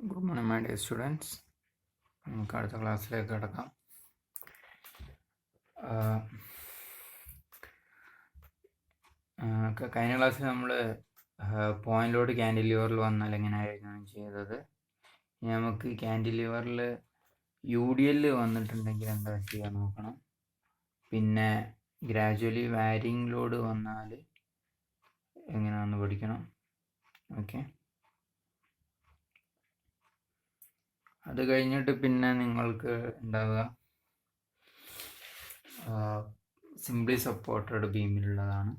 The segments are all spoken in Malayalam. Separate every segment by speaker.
Speaker 1: Good morning, my dear students. നമുക്ക് അടുത്ത ക്ലാസ്സിലേക്ക് കിടക്കാം. കഴിഞ്ഞ ക്ലാസ്സിൽ നമ്മൾ പോയിന്റ് ലോഡ് ക്യാൻഡിലിവറിൽ വന്നാൽ എങ്ങനെയായിരുന്നു ചെയ്തത്. ഇനി നമുക്ക് ക്യാൻഡിലിവറിൽ UDL വന്നിട്ടുണ്ടെങ്കിൽ എന്താ ചെയ്യാൻ നോക്കണം. പിന്നെ ഗ്രാജുവലി വാരിങ് ലോഡ് വന്നാൽ എങ്ങനെയാണെന്ന് പഠിക്കണം. ഓക്കെ, അത് കഴിഞ്ഞിട്ട് പിന്നെ നിങ്ങൾക്ക് ഉണ്ടാവുക സിംപ്ലി സപ്പോർട്ടഡ് ബീമിലുള്ളതാണ്.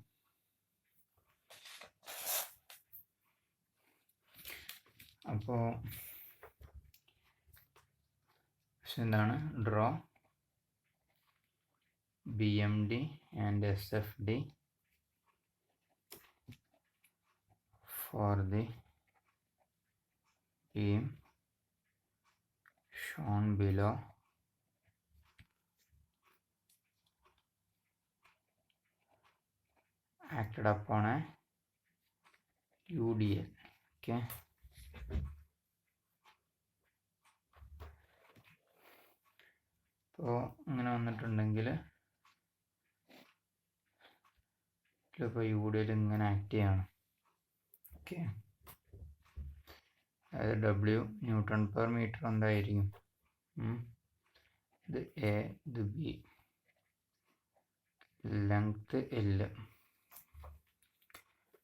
Speaker 1: അപ്പോൾ എന്താണ് draw BMD and SFD for the beam shown below acted upon a UDL. Okay, അപ്പോൾ അങ്ങനെ വന്നിട്ടുണ്ടെങ്കിൽ ഇപ്പോൾ UDL ഇങ്ങനെ ആക്ട് ചെയ്യണം. ഓക്കെ, അതായത് W ന്യൂട്ടൺ പെർ മീറ്റർ എന്തായിരിക്കും, ഇത് A, ഇത് B, ലെങ്ത് L.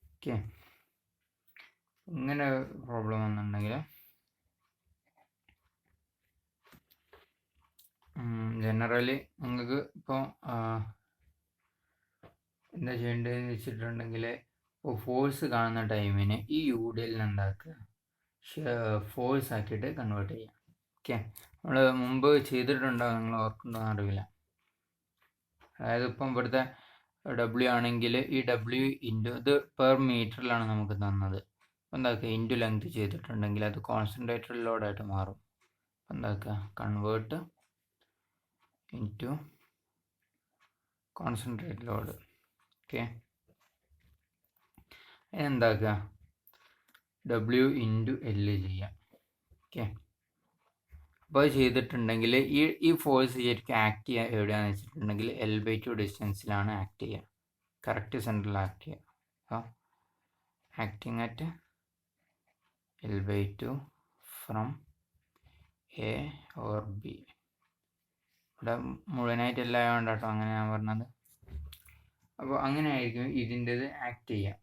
Speaker 1: ഓക്കെ, ഇങ്ങനെ പ്രോബ്ലം വന്നിട്ടുണ്ടെങ്കിൽ ജനറലി നിങ്ങൾക്ക് ഇപ്പോൾ എന്താ ചെയ്യേണ്ടതെന്ന് വെച്ചിട്ടുണ്ടെങ്കിൽ ഇപ്പോൾ ഫോഴ്സ് കാണുന്ന ടൈമിന് ഈ UDL എന്താക്കുക, ഫോഴ്സ് ആക്കിയിട്ട് കൺവേർട്ട് ചെയ്യാം. ഓക്കെ, നമ്മൾ മുമ്പ് ചെയ്തിട്ടുണ്ടോ നിങ്ങൾ ഓർക്കുന്നുണ്ടോ അറിയില്ല. അതായത് ഇപ്പം ഇവിടുത്തെ W ആണെങ്കിൽ ഈ W ഇൻറ്റു ഇത് പെർ മീറ്ററിലാണ് നമുക്ക് തന്നത്. അപ്പം എന്താക്കുക, ഇൻറ്റു ലെങ്ത് ചെയ്തിട്ടുണ്ടെങ്കിൽ അത് കോൺസെൻട്രേറ്റഡ് ലോഡായിട്ട് മാറും. അപ്പം എന്താക്കുക, convert into concentrate load. Okay, എന്താക്കുക W ഇൻറ്റു L ചെയ്യാം. ഓക്കെ, അപ്പോൾ അത് ചെയ്തിട്ടുണ്ടെങ്കിൽ ഈ ഫോഴ്സ് ശരിക്കും ആക്ട് ചെയ്യുക എവിടെയാണെന്ന് വെച്ചിട്ടുണ്ടെങ്കിൽ L/2 ഡിസ്റ്റൻസിലാണ് ആക്ട് ചെയ്യുക, കറക്റ്റ് സെൻറ്ററിൽ ആക്ട് ചെയ്യുക. അപ്പോൾ acting at L/2 from A or B. ഇവിടെ മുഴുവനായിട്ടല്ല ആയതുകൊണ്ട് കേട്ടോ അങ്ങനെ ഞാൻ പറഞ്ഞത്. അപ്പോൾ അങ്ങനെ ആയിരിക്കും ഇതിൻ്റെത് ആക്ട് ചെയ്യുക.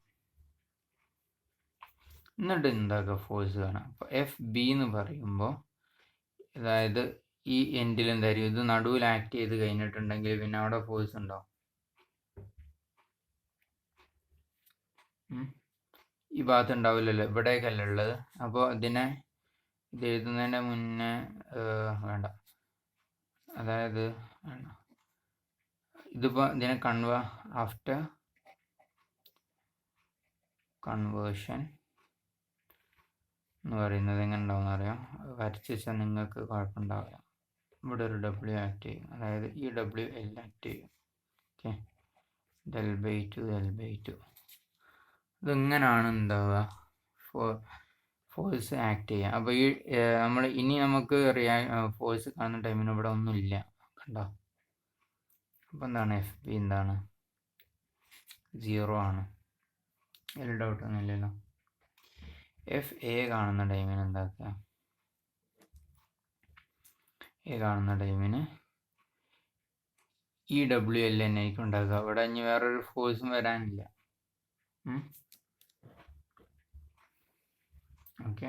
Speaker 1: എന്നിട്ട് എന്താക്കുക, ഫോഴ്സ് കാണാം. അപ്പോൾ FB എന്ന് പറയുമ്പോൾ അതായത് ഈ എൻഡിൽ എന്തായിരിക്കും, ഇത് നടുവിൽ ആക്ട് ചെയ്ത് കഴിഞ്ഞിട്ടുണ്ടെങ്കിൽ പിന്നെ അവിടെ ഫോഴ്സ് ഉണ്ടോ, ഈ ഭാഗത്ത് ഉണ്ടാവില്ലല്ലോ, ഇവിടേക്കല്ല ഉള്ളത്. അപ്പോൾ ഇതിനെ ഇത് എഴുതുന്നതിൻ്റെ മുന്നേ വേണ്ട, അതായത് ഇതിപ്പോൾ ഇതിനെ ആഫ്റ്റർ കൺവേർഷൻ എന്ന് പറയുന്നത് എങ്ങനെ ഉണ്ടാവും അറിയാം. വരച്ച് വെച്ചാൽ നിങ്ങൾക്ക് കുഴപ്പമുണ്ടാവില്ല. ഇവിടെ ഒരു W ആക്ട് ചെയ്യും, അതായത് ഈ W L ആക്ട് ചെയ്യും. ഓക്കെ, L/2 ഇതിങ്ങനെയാണ് ഉണ്ടാവുക ഫോഴ്സ് ആക്ട് ചെയ്യുക. അപ്പോൾ ഈ നമുക്ക് ഫോഴ്സ് കാണുന്ന ടൈമിന് ഇവിടെ ഒന്നുമില്ല, കണ്ടോ. അപ്പോൾ എന്താണ് FB എന്താണ് 0 ആണ്, വലിയ ഡൗട്ടൊന്നും ഇല്ലല്ലോ. FA കാണുന്ന ടൈമിന് എന്താക്കുക, A കാണുന്ന ടൈമിന് ഈ WL തന്നെ ആയിരിക്കും ഉണ്ടാക്കുക. ഇവിടെ ഇനി വേറൊരു ഫോഴ്സും വരാനില്ല. ഓക്കെ,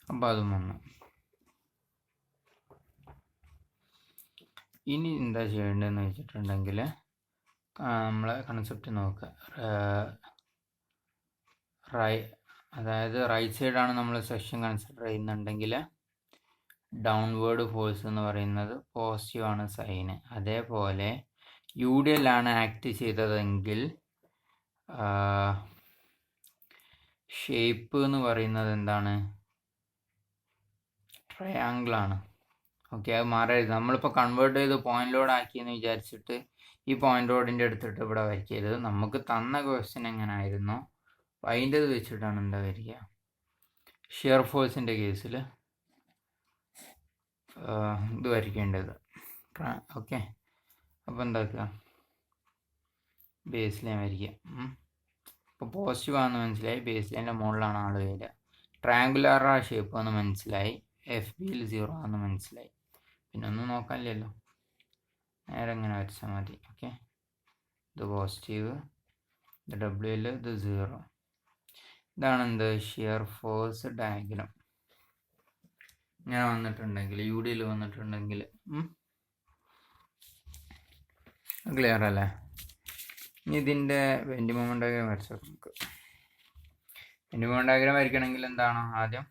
Speaker 1: അപ്പോൾ അതും വന്നു. ഇനി എന്താ ചെയ്യേണ്ടതെന്ന് വെച്ചിട്ടുണ്ടെങ്കിൽ നമ്മളെ കൺസെപ്റ്റ് നോക്കുക. അതായത് റൈറ്റ് സൈഡാണ് നമ്മൾ സെക്ഷൻ കൺസിഡർ ചെയ്യുന്നുണ്ടെങ്കിൽ ഡൗൺവേർഡ് ഫോഴ്സ് എന്ന് പറയുന്നത് പോസിറ്റീവ് ആണ് സൈന്. അതേപോലെ UDL ആണ് ആക്ട് ചെയ്തതെങ്കിൽ ഷേപ്പ് എന്ന് പറയുന്നത് എന്താണ്, ട്രയാങ്കിൾ ആണ്. ഓക്കെ, അത് മാറരുത്. നമ്മളിപ്പോൾ കൺവേർട്ട് ചെയ്ത് പോയിന്റ് ലോഡ് ആക്കിയെന്ന് വിചാരിച്ചിട്ട് ഈ പോയിന്റ് ലോഡിൻ്റെ എടുത്തിട്ട് ഇവിടെ വരയ്ക്കരുത്. നമുക്ക് തന്ന ക്വസ്റ്റ്യൻ എങ്ങനെ ആയിരുന്നു അതിൻ്റെത് വെച്ചിട്ടാണ് എന്താ വരിക, ഷിയർ ഫോഴ്സിൻ്റെ കേസിൽ ഇത് വരയ്ക്കേണ്ടത്. ഓക്കെ, അപ്പോൾ എന്താക്കുക, ബേസ് ലൈൻ വരയ്ക്കുക. ഇപ്പോൾ പോസിറ്റീവ് ആണെന്ന് മനസ്സിലായി, ബേസ് ലൈൻ്റെ മുകളിലാണ് ആൾ വരിക. ട്രയാങ്കുലർ ഷേപ്പ് എന്ന് മനസ്സിലായി, FBയിൽ 0 ആണെന്ന് മനസ്സിലായി. പിന്നെ ഒന്നും നോക്കാനില്ലല്ലോ, നേരെ ഇങ്ങനെ വരച്ചാൽ മതി. ഓക്കെ, ഇത് പോസിറ്റീവ്, ഇത് WL, ഇത് 0. ഇതാണ് എന്ത്, ഷിയർ ഫോഴ്സ് ഡയഗ്രാം. ഇങ്ങനെ വന്നിട്ടുണ്ടെങ്കിൽ, UDയിൽ വന്നിട്ടുണ്ടെങ്കിൽ ക്ലിയർ അല്ലേ? ഇനി ഇതിൻ്റെ ബെൻഡിങ് മൊമെൻ്റ് ഡയഗ്രാം വരച്ചാൽ നമുക്ക് ബെൻഡിങ് മൊമെൻ്റ് ഡയഗ്രാം വരയ്ക്കണമെങ്കിൽ എന്താണ്, ആദ്യം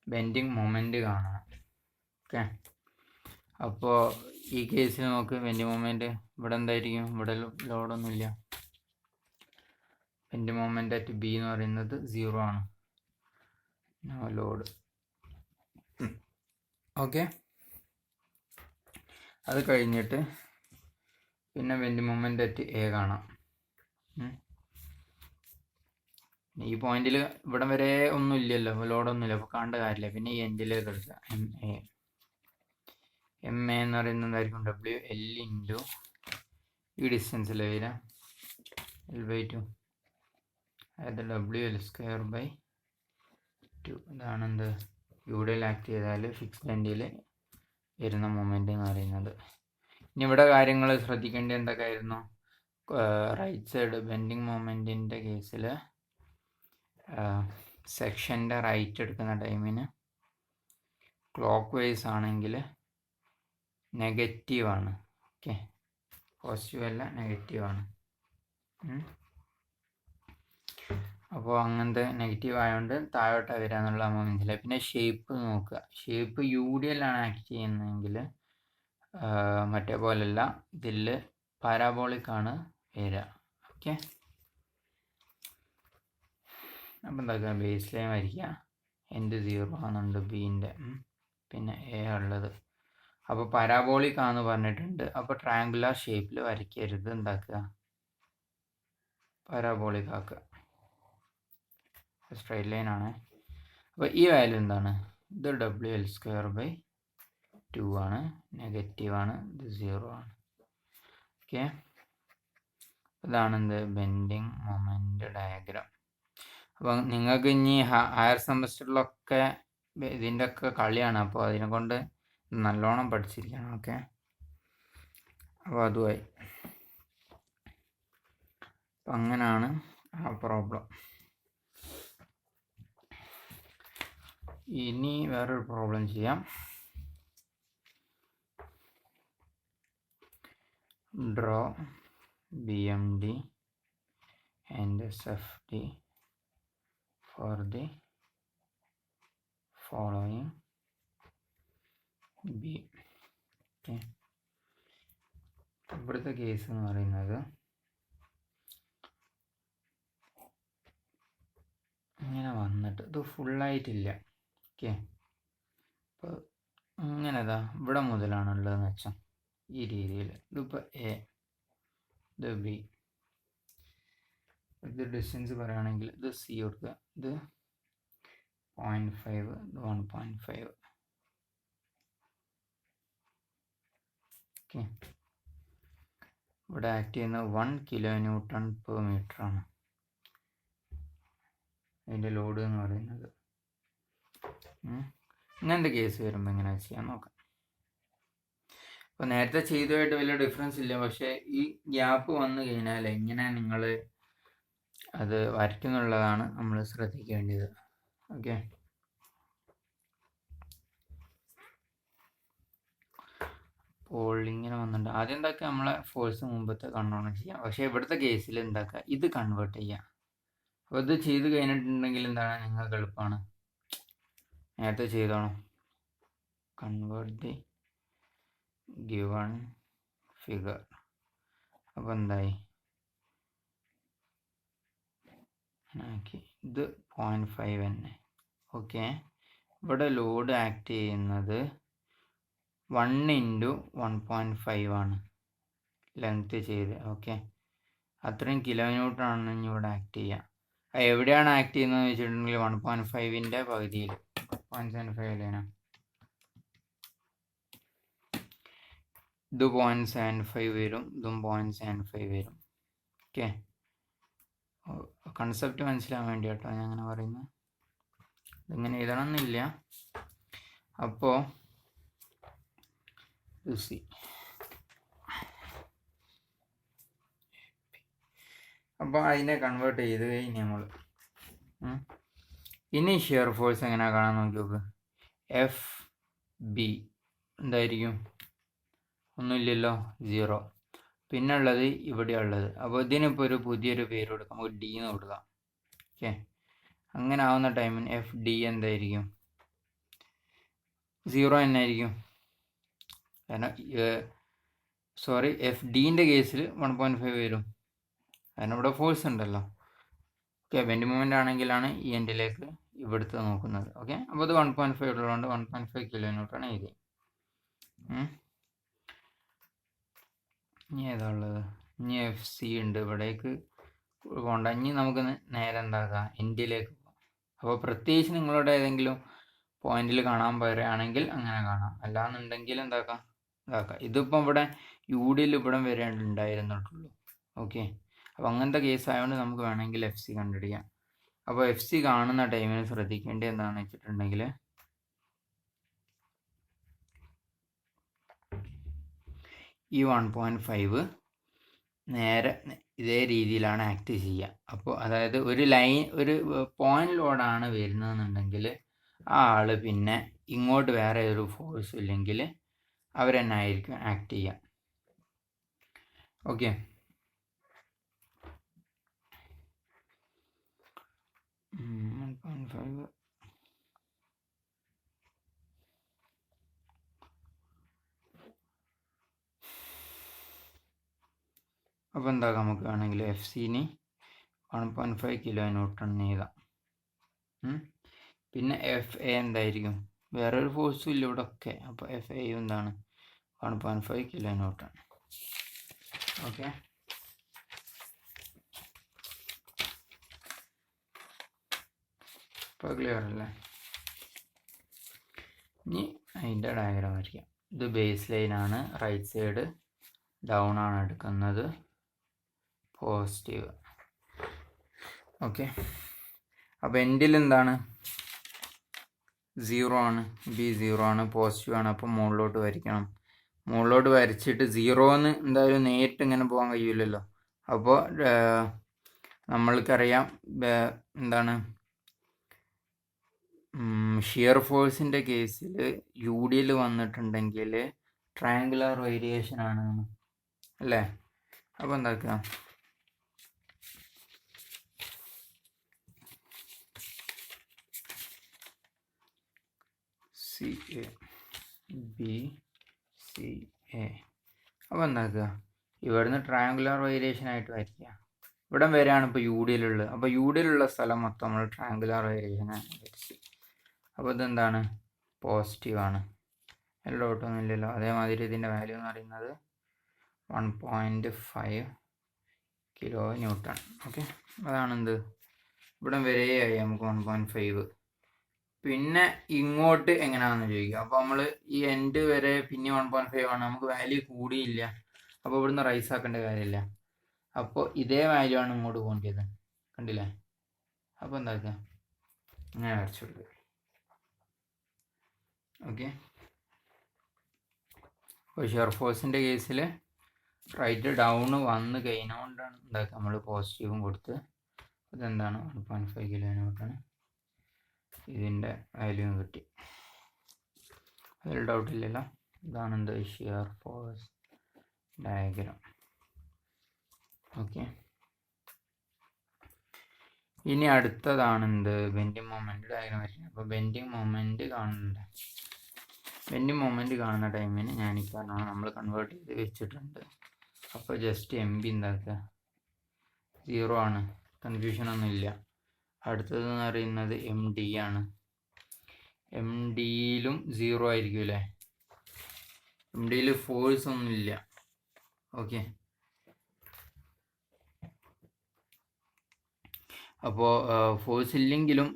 Speaker 1: ബെൻഡിങ് മൊമെൻ്റ് കാണണം. ഓക്കെ, അപ്പോൾ ഈ കേസിൽ നമുക്ക് ബെൻഡിങ് മൊമെൻ്റ് ഇവിടെ എന്തായിരിക്കും, ഇവിടെ ലോഡൊന്നുമില്ല. ബെൻഡിങ് മൊമെൻ്റ് അറ്റ് B എന്ന് പറയുന്നത് 0 ആണ്, നോ ലോഡ്. ഓക്കെ, അത് കഴിഞ്ഞിട്ട് പിന്നെ ബെൻഡിങ് മൊമെൻ്റ് അറ്റ് A കാണാം. ഈ പോയിന്റിൽ ഇവിടെ വരെ ഒന്നും ഇല്ലല്ലോ, ലോഡൊന്നുമില്ല, അപ്പോൾ കാണേണ്ട കാര്യമില്ല. പിന്നെ ഈ എൻഡിലേക്ക് എടുക്കുക, MA എന്ന് പറയുന്നത് എന്തായിരിക്കും, WL ഇൻറ്റു ഈ ഡിസ്റ്റൻസിൽ വരിക L/2, അതായത് WL²/2. ഇതാണ് എന്ത്, UDയിൽ ആക്ട് ചെയ്താൽ ഫിക്സ്ഡ് എൻഡിൽ വരുന്ന മൊമെൻ്റ് എന്ന് പറയുന്നത്. ഇനി ഇവിടെ കാര്യങ്ങൾ ശ്രദ്ധിക്കേണ്ടത് എന്തൊക്കെയായിരുന്നു, റൈറ്റ് സൈഡ് ബെൻഡിങ് മൊമെൻറ്റിൻ്റെ കേസിൽ സെക്ഷൻ്റെ റൈറ്റ് എടുക്കുന്ന ടൈമിന് ക്ലോക്ക് വൈസ് ആണെങ്കിൽ നെഗറ്റീവാണ്. ഓക്കെ, പോസിറ്റീവ് അല്ല, നെഗറ്റീവാണ്. അപ്പോൾ അങ്ങനത്തെ നെഗറ്റീവ് ആയതുകൊണ്ട് താഴോട്ടാണ് വരിക എന്നുള്ള നമ്മൾ മനസ്സിലായി. പിന്നെ ഷേപ്പ് നോക്കുക, ഷേപ്പ് UDയിലാണ് ആക്ട് ചെയ്യുന്നതെങ്കിൽ മറ്റേ പോലെയല്ല, ഇതിൽ പാരാബോളിക്കാണ് വരിക. ഓക്കെ, അപ്പം എന്താക്കുക, ബേസ് ലൈൻ വരയ്ക്കുക, എൻഡ് 0 ആണെന്നുണ്ട് ബീൻ്റെ, പിന്നെ A ഉള്ളത്. അപ്പോൾ പാരാബോളിക് ആണെന്ന് പറഞ്ഞിട്ടുണ്ട്, അപ്പോൾ ട്രയാങ്കുലർ ഷേപ്പിൽ വരയ്ക്കരുത്, എന്താക്കുക, പാരാബോളിക് ആക്കുക. സ്ട്രൈറ്റ് ലൈൻ ആണ്. അപ്പോൾ ഈ വാല്യൂ എന്താണ്, ഇത് WL²/2 ആണ്, നെഗറ്റീവാണ്, ഇത് 0 ആണ്. ഓക്കെ, ഇതാണെന്ത്, ബെൻഡിങ് മൊമെൻ്റ് ഡയഗ്രാം. അപ്പം നിങ്ങൾക്ക് ഇനി ഹയർ സെമസ്റ്ററിലൊക്കെ ഇതിൻ്റെ ഒക്കെ കളിയാണ്, അപ്പോൾ അതിനെ കൊണ്ട് നല്ലോണം പഠിച്ചിരിക്കണം. ഓക്കെ, അപ്പോൾ അതുമായി അപ്പം അങ്ങനെയാണ് ആ പ്രോബ്ലം. ഇനി വേറൊരു പ്രോബ്ലം ചെയ്യാം. Draw BMD and SFD for the following B. Okay, ഇവിടുത്തെ കേസ് എന്ന് പറയുന്നത് ഇങ്ങനെ വന്നിട്ട് ഇത് ഫുള്ളായിട്ടില്ല. ഓക്കെ, അപ്പോൾ ഇങ്ങനെ ഇവിടെ മുതലാണുള്ളതെന്ന് വെച്ചാൽ ഈ രീതിയിൽ, ഇതിപ്പോൾ A, ഇത് B, ഇത് ഡിസ്റ്റൻസ് പറയുകയാണെങ്കിൽ ഇത് C കൊടുക്കുക, ഇത് 0.5, ഇത് 1.5. ഓക്കെ, ഇവിടെ ആക്ട് ചെയ്യുന്ന 1 kN/m ആണ് അതിൻ്റെ ലോഡ് എന്ന് പറയുന്നത്. ഇങ്ങനത്തെ കേസ് വരുമ്പോൾ എങ്ങനെ ചെയ്യാൻ നോക്കാം. അപ്പോൾ നേരത്തെ ചെയ്തതായിട്ട് വലിയ ഡിഫറൻസ് ഇല്ല, പക്ഷേ ഈ ഗ്യാപ്പ് വന്നു കഴിഞ്ഞാൽ എങ്ങനെ നിങ്ങൾ അത് വരയ്ക്കുന്നുള്ളതാണ് നമ്മൾ ശ്രദ്ധിക്കേണ്ടത്. ഓക്കെ, അപ്പോൾ ഇങ്ങനെ വന്നിട്ടുണ്ട്. ആദ്യം എന്താക്കുക, നമ്മളെ ഫോഴ്സ് മുമ്പത്തെ കൺട്രോൾ ചെയ്യാം. പക്ഷേ ഇവിടുത്തെ കേസിൽ എന്താക്കുക, ഇത് കൺവേർട്ട് ചെയ്യാം. അപ്പോൾ ഇത് ചെയ്ത് കഴിഞ്ഞിട്ടുണ്ടെങ്കിൽ എന്താണ്, നിങ്ങൾക്ക് എളുപ്പമാണ്, നേരത്തെ ചെയ്തോണം. Convert the given figure. അപ്പോൾ എന്തായി, ഇത് 0.5 തന്നെ. ഓക്കെ, ഇവിടെ ലോഡ് ആക്ട് ചെയ്യുന്നത് 1 × 1.5 ആണ് ലെങ്ത് ചെയ്ത്. ഓക്കെ, അത്രയും kN ആണ് ഇവിടെ ആക്ട് ചെയ്യുക. എവിടെയാണ് ആക്ട് ചെയ്യുന്നതെന്ന് വെച്ചിട്ടുണ്ടെങ്കിൽ 1.5ൻ്റെ പകുതിയിൽ 0.75 അല്ലേനാ, ഇത് 0.75 വരും, ഇതും 0.75 വരും. ഓക്കെ, കൺസെപ്റ്റ് മനസ്സിലാൻ വേണ്ടി കേട്ടോ ഞാൻ അങ്ങനെ പറയുന്നത്. ഇതിങ്ങനെ എഴുതണമെന്നില്ല. അപ്പോൾ അപ്പോൾ അതിനെ കൺവേർട്ട് ചെയ്ത് കഴിഞ്ഞ് നമ്മൾ ഇനി ഷിയർ ഫോഴ്സ് എങ്ങനെയാണ് കാണാൻ നോക്കി നോക്ക്. എഫ് ബി എന്തായിരിക്കും? ഒന്നുമില്ലല്ലോ, 0. പിന്നെ ഉള്ളത് ഇവിടെയുള്ളത്. അപ്പോൾ ഇതിനിപ്പോൾ ഒരു പുതിയൊരു പേര് കൊടുക്കാം, നമുക്ക് ഡി എന്ന് കൊടുക്കാം. ഓക്കെ, അങ്ങനെ ആവുന്ന ടൈമിന് എഫ് ഡി എന്തായിരിക്കും? 0 എന്നായിരിക്കും. കാരണം എഫ് ഡിൻ്റെ കേസിൽ 1.5 വരും, കാരണം ഇവിടെ ഫോഴ്സ് ഉണ്ടല്ലോ. ഓക്കെ, ബെൻഡ് മൂവ്മെൻ്റ് ആണെങ്കിലാണ് ഈ എൻഡിലേക്ക് ഇവിടുത്തെ നോക്കുന്നത്. ഓക്കെ, അപ്പോൾ ഇത് 1.5 ഉള്ളതുകൊണ്ട് 1.5 കിലോ ന്യൂട്ടൺ എഴുതി. ഇനി ഏതാ ഉള്ളത്? ഇനി എഫ് സി ഉണ്ട്, ഇവിടേക്ക് പോകണ്ട. ഇനി നമുക്ക് നേരെ എന്താക്കാം, എൻഡിലേക്ക് പോകാം. അപ്പോൾ പ്രത്യേകിച്ച് നിങ്ങളുടെ ഏതെങ്കിലും പോയിന്റിൽ കാണാൻ പറയുകയാണെങ്കിൽ അങ്ങനെ കാണാം, അല്ലാന്നുണ്ടെങ്കിൽ ഇതാക്കാം. ഇതിപ്പം ഇവിടെ യു ഡിയിൽ ഇവിടെ വരെ ഉണ്ടായിരുന്നിട്ടുള്ളൂ. ഓക്കെ, അപ്പോൾ അങ്ങനത്തെ കേസ് ആയതുകൊണ്ട് നമുക്ക് വേണമെങ്കിൽ എഫ് സി കണ്ടുപിടിക്കാം. അപ്പോൾ എഫ് സി കാണുന്ന ടൈമിൽ ശ്രദ്ധിക്കേണ്ടത് എന്താണെന്ന് വെച്ചിട്ടുണ്ടെങ്കിൽ ഈ 1.5 നേരെ ഇതേ രീതിയിലാണ് ആക്ട് ചെയ്യുക. അപ്പോൾ അതായത് ഒരു പോയിന്റ് ലോഡാണ് വരുന്നതെന്നുണ്ടെങ്കിൽ ആ ആൾ പിന്നെ ഇങ്ങോട്ട് വേറെ ഒരു ഫോഴ്സ് ഇല്ലെങ്കിൽ അവർ തന്നെ ആയിരിക്കും ആക്ട് ചെയ്യുക. ഓക്കെ, അപ്പോൾ എന്താക്കാം, നമുക്ക് വേണമെങ്കിൽ എഫ് സിന് 1.5 കിലോ ന്യൂട്ടൺ എഴുതാം. പിന്നെ എഫ് എ എന്തായിരിക്കും? വേറൊരു ഫോഴ്സും ഇല്ല ഇവിടെ ഒക്കെ. അപ്പോൾ എഫ് എ എന്താണ്? 1.5 കിലോ ന്യൂട്ടൺ. ഓക്കെ, ഇപ്പോൾ ക്ലിയർ അല്ലേ? ഇനി അതിൻ്റെ ഡയഗ്രാം വരയ്ക്കാം. ഇത് ബേസ് ലൈനാണ്, റൈറ്റ് സൈഡ് ഡൗൺ ആണ് എടുക്കുന്നത്, പോസിറ്റീവ്. ഓക്കെ, അപ്പോൾ എൻഡിൽ എന്താണ്? 0 ആണ്, ബി 0 ആണ്, പോസിറ്റീവ് ആണ്. അപ്പോൾ മുകളിലോട്ട് വരയ്ക്കണം. മുകളിലോട്ട് വരച്ചിട്ട് 0ന്ന് എന്തായാലും നേരിട്ട് ഇങ്ങനെ പോകാൻ കഴിയില്ലല്ലോ. അപ്പോൾ നമ്മൾക്കറിയാം എന്താണ്, ഷിയർ ഫോഴ്സിൻ്റെ കേസിൽ യു ഡിയിൽ വന്നിട്ടുണ്ടെങ്കിൽ ട്രയാങ്കുലർ വേരിയേഷൻ ആണ് അല്ലേ. അപ്പോൾ എന്താക്കുക, C A B C A. അപ്പോൾ എന്താക്കുക, ഇവിടുന്ന് ട്രയാങ്കുലർ വേരിയേഷൻ ആയിട്ട് വരയ്ക്കുക. ഇവിടെ വരെയാണ് ഇപ്പോൾ യു ഡിയിലുള്ളത്. അപ്പോൾ യു ഡിയിലുള്ള സ്ഥലം മൊത്തം നമ്മൾ ട്രയാങ്കുലർ വേരിയേഷൻ വരച്ച്. അപ്പോൾ ഇതെന്താണ്? പോസിറ്റീവാണ്, എല്ലോട്ടൊന്നും ഇല്ലല്ലോ. അതേമാതിരി ഇതിൻ്റെ വാല്യൂ എന്ന് പറയുന്നത് 1.5 കിലോ ന്യൂട്ടൺ. ഓക്കെ, അതാണെന്ത്, ഇവിടെ വരെയായി നമുക്ക് 1.5. പിന്നെ ഇങ്ങോട്ട് എങ്ങനെയാണെന്ന് ചോദിക്കുക. അപ്പോൾ നമ്മൾ ഈ എൻഡ് വരെ പിന്നെ 1.5 ആണ്, നമുക്ക് വാല്യൂ കൂടിയില്ല. അപ്പോൾ ഇവിടുന്ന് റൈസ് ആക്കേണ്ട കാര്യമില്ല. അപ്പോൾ ഇതേ വാല്യൂ ആണ് ഇങ്ങോട്ട് പോകേണ്ടത്, കണ്ടില്ലേ? അപ്പോൾ എന്താക്കുക, അങ്ങനെ വരച്ചുള്ളൂ. ഓക്കെ, അപ്പോൾ ഷിയർ ഫോഴ്സിൻ്റെ കേസിൽ റൈറ്റ് ഡൗൺ വന്ന് കഴിഞ്ഞുകൊണ്ടാണ് എന്താക്കുക നമ്മൾ പോസിറ്റീവും കൊടുത്ത്. ഇതെന്താണ്? 1.5 കിലോ ന്യൂട്ടൺ. ഇതിൻ്റെ വാല്യൂ കിട്ടി, അതിൽ ഡൗട്ടില്ലല്ലോ. ഇതാണ് എന്ത്, ഷിയർ ഫോഴ്സ് ഡയഗ്രാം. ഓക്കെ, ഇനി അടുത്തതാണ് എന്ത്, ബെൻഡിങ് മൊമെൻ്റ് ഡയഗ്രാം വരയ്ക്കുന്നത്. അപ്പോൾ ബെൻഡിങ് മൊമെൻ്റ് കാണുന്നുണ്ട്. ബെൻഡിങ് മൊമെൻ്റ് കാണുന്ന ടൈമിന് ഞാൻ ഈ പറഞ്ഞാൽ നമ്മൾ കൺവേർട്ട് ചെയ്ത് വെച്ചിട്ടുണ്ട്. അപ്പോൾ ജസ്റ്റ് എം ബി എന്താക്കുക, 0 ആണ്, കൺഫ്യൂഷനൊന്നുമില്ല. അടുത്തതെന്ന് പറയുന്നത് എം ഡി ആണ്. എം ഡിയിലും 0 ആയിരിക്കും അല്ലേ, എം ഡിയിൽ ഫോഴ്സ് ഒന്നുമില്ല. ഓക്കെ, അപ്പോൾ ഫോഴ്സ് ഇല്ലെങ്കിലും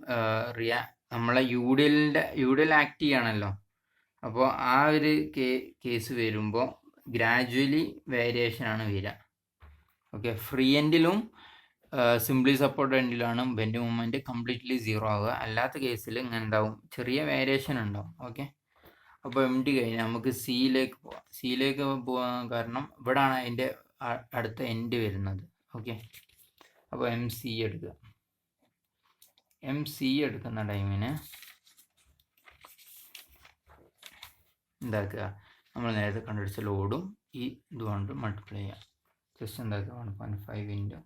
Speaker 1: നമ്മളെ യു ഡി എൽ ആക്ട് ചെയ്യണമല്ലോ. അപ്പോൾ ആ ഒരു കേസ് വരുമ്പോൾ ഗ്രാജുവലി വേരിയേഷനാണ് വരിക. ഓക്കെ, ഫ്രീ എൻഡിലും സിംപ്ലി സപ്പോർട്ട് എൻഡിലാണ് ബെൻഡ് മൂവ്മെൻറ്റ് കംപ്ലീറ്റ്ലി സീറോ ആവുക. അല്ലാത്ത കേസിൽ ഇങ്ങനെ ഉണ്ടാവും, ചെറിയ വേരിയേഷൻ ഉണ്ടാവും. ഓക്കെ, അപ്പോൾ എം ഡി കഴിഞ്ഞാൽ നമുക്ക് സിയിലേക്ക് പോവാം. സിയിലേക്ക് പോകാൻ കാരണം ഇവിടെയാണ് അതിൻ്റെ അടുത്ത എൻഡ് വരുന്നത്. ഓക്കെ, അപ്പോൾ എം സി എടുക്കുക. എം സി എടുക്കുന്ന ടൈമിന് എന്താക്കുക, നമ്മൾ നേരത്തെ കണ്ടുപിടിച്ച ലോഡും ഈ ഇതുകൊണ്ട് മൾട്ടിപ്ലൈ ചെയ്യാം. ജസ്റ്റ് എന്താക്കുക 1.5 ഇൻറ്റു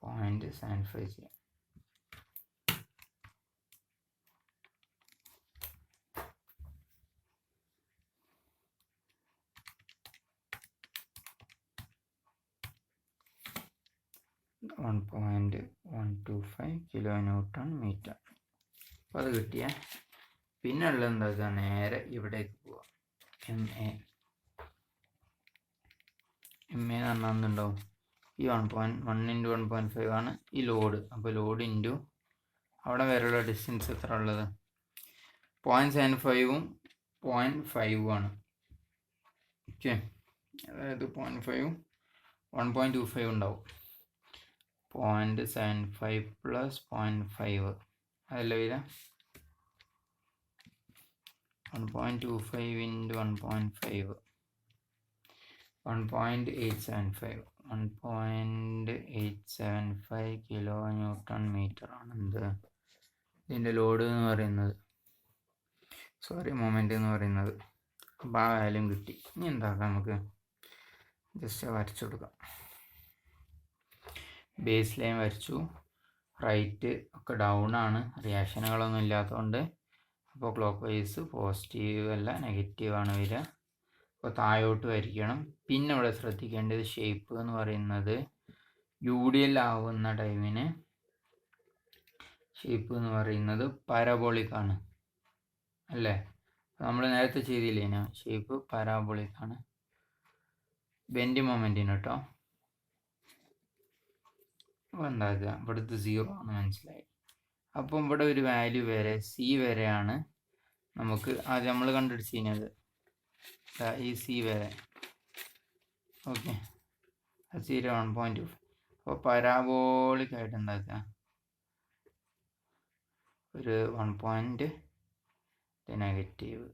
Speaker 1: 0.75 ചെയ്യാം. .125 കിലോ ന്യൂട്ടൺ മീറ്റർ. അപ്പോൾ അത് കിട്ടിയ പിന്നെ ഉള്ളത് എന്താക്കുക, നേരെ ഇവിടേക്ക് പോവാം. എം എ എന്ന് പറഞ്ഞാൽ എന്തുണ്ടാവും, ഈ 1.1 ഇൻറ്റു 1.5 ആണ് ഈ ലോഡ്. അപ്പോൾ ലോഡ് ഇൻറ്റു അവിടെ വരെയുള്ള ഡിസ്റ്റൻസ് എത്ര ഉള്ളത്, 0.75ഉം 0.5ഉം ആണ്. ഓക്കെ, അതായത് 0.5ഉം 1.25 ഉണ്ടാവും. 0.75 പ്ലസ് 0.5 അതല്ല വരിക, 1.25 ഇൻറ്റു 1.5 1.875 1.875 കിലോ ന്യൂട്ടൺ മീറ്റർ ആണ് ഇതിൻ്റെ ലോഡ് എന്ന് പറയുന്നത്, മൊമെൻ്റ് എന്ന് പറയുന്നത്. അപ്പോൾ ആ വാല്യൂം കിട്ടി. ഇനി എന്താക്കാം, നമുക്ക് ജസ്റ്റ് വരച്ചു കൊടുക്കാം. ബേസ് ലൈൻ വരച്ചു, റൈറ്റ് ഒക്കെ ഡൗൺ ആണ്, റിയാക്ഷനുകളൊന്നും ഇല്ലാത്തതുകൊണ്ട്. അപ്പോൾ ക്ലോക്ക് വൈസ് പോസിറ്റീവ് അല്ല നെഗറ്റീവ് ആണ് വരിക. അപ്പോൾ താഴോട്ട് വരയ്ക്കണം. പിന്നെ ഇവിടെ ശ്രദ്ധിക്കേണ്ടത് ഷേപ്പ് എന്ന് പറയുന്നത് യു ഡി എൽ ആവുന്ന ടൈമിന് ഷേപ്പ് എന്ന് പറയുന്നത് പാരാബോളിക് ആണ് അല്ലേ. നമ്മൾ നേരത്തെ ചെയ്തില്ലേ, ഷേപ്പ് പാരാബോളിക് ആണ്. ബെൻഡ് മൊമെൻറ്റിന് കേട്ടോ. അപ്പോൾ എന്താക്കുക, ഇവിടുത്തെ 0 ആണ് മനസ്സിലായി. അപ്പം ഇവിടെ ഒരു വാല്യൂ വരെ സി വരെയാണ് നമുക്ക് ആദ്യം നമ്മൾ കണ്ടുപിടിച്ചിരുന്നത്, ഈ സി വരെ. ഓക്കെ, 1.2. അപ്പോൾ പരാബോളിക് ആയിട്ട് എന്താക്കുക, ഒരു 1. നെഗറ്റീവ്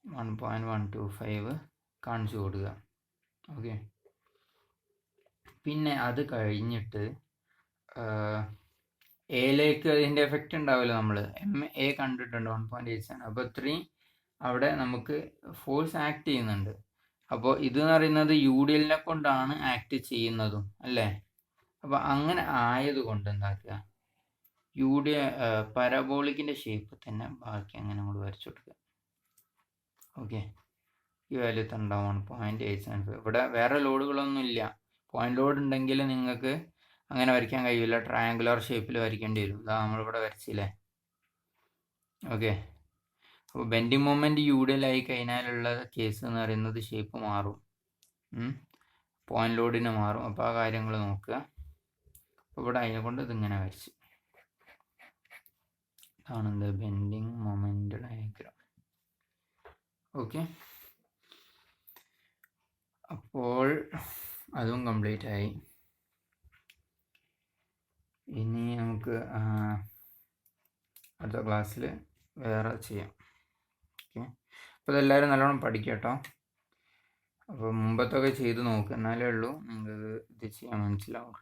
Speaker 1: 1.125 കാണിച്ചു കൊടുക്കുക. ഓക്കെ, പിന്നെ അത് കഴിഞ്ഞിട്ട് എയിലേക്ക് അതിൻ്റെ എഫക്റ്റ് ഉണ്ടാവില്ല. നമ്മൾ എ കണ്ടിട്ടുണ്ട് 1.87. അപ്പോൾ 3 അവിടെ നമുക്ക് ഫോഴ്സ് ആക്ട് ചെയ്യുന്നുണ്ട്. അപ്പോൾ ഇതെന്ന് പറയുന്നത് യു ഡി എല്ലിനെ കൊണ്ടാണ് ആക്ട് ചെയ്യുന്നതും അല്ലേ. അപ്പോൾ അങ്ങനെ ആയതുകൊണ്ട് എന്താക്കുക, യു ഡി പരാബോളിക്കിൻ്റെ ഷേപ്പ് തന്നെ ബാക്കി അങ്ങനെ നമ്മൾ വരച്ചു കൊടുക്കുക. ഓക്കെ, ഈ വാല്യൂ ഉണ്ടാവും 1.875. ഇവിടെ വേറെ ലോഡുകളൊന്നും ഇല്ല. പോയിന്റ് ലോഡ് ഉണ്ടെങ്കിൽ നിങ്ങൾക്ക് അങ്ങനെ വരയ്ക്കാൻ കഴിയില്ല, ട്രയാങ്കുലർ ഷേപ്പിൽ വരയ്ക്കേണ്ടി വരും. ഇതാ നമ്മളിവിടെ വരച്ചില്ലേ. ഓക്കെ, അപ്പോൾ bending moment U D L ആയി കഴിഞ്ഞാലുള്ള കേസ് എന്ന് പറയുന്നത് ഷേപ്പ് മാറും, പോയിന്റ് ലോഡിന് മാറും. അപ്പോൾ ആ കാര്യങ്ങൾ നോക്കുക. അപ്പോൾ ഇവിടെ അതിനെ കൊണ്ട് ഇതിങ്ങനെ വരച്ച്, ഇതാണ് ബെൻഡിങ് മൊമെൻറ്റ് ഡയഗ്രാം. ഓക്കെ, അപ്പോൾ അതും കംപ്ലീറ്റ് ആയി. ഇനി നമുക്ക് അടുത്ത ക്ലാസ്സിൽ വേറെ ചെയ്യാം. ഓക്കെ, അപ്പോൾ ഇതെല്ലാവരും നല്ലോണം പഠിക്കുക കേട്ടോ. അപ്പോൾ മുമ്പത്തൊക്കെ ചെയ്ത് നോക്കുക, എന്നാലേ ഉള്ളൂ നിങ്ങൾക്ക് ഇത് ചെയ്യാൻ മനസ്സിലാവുള്ളൂ.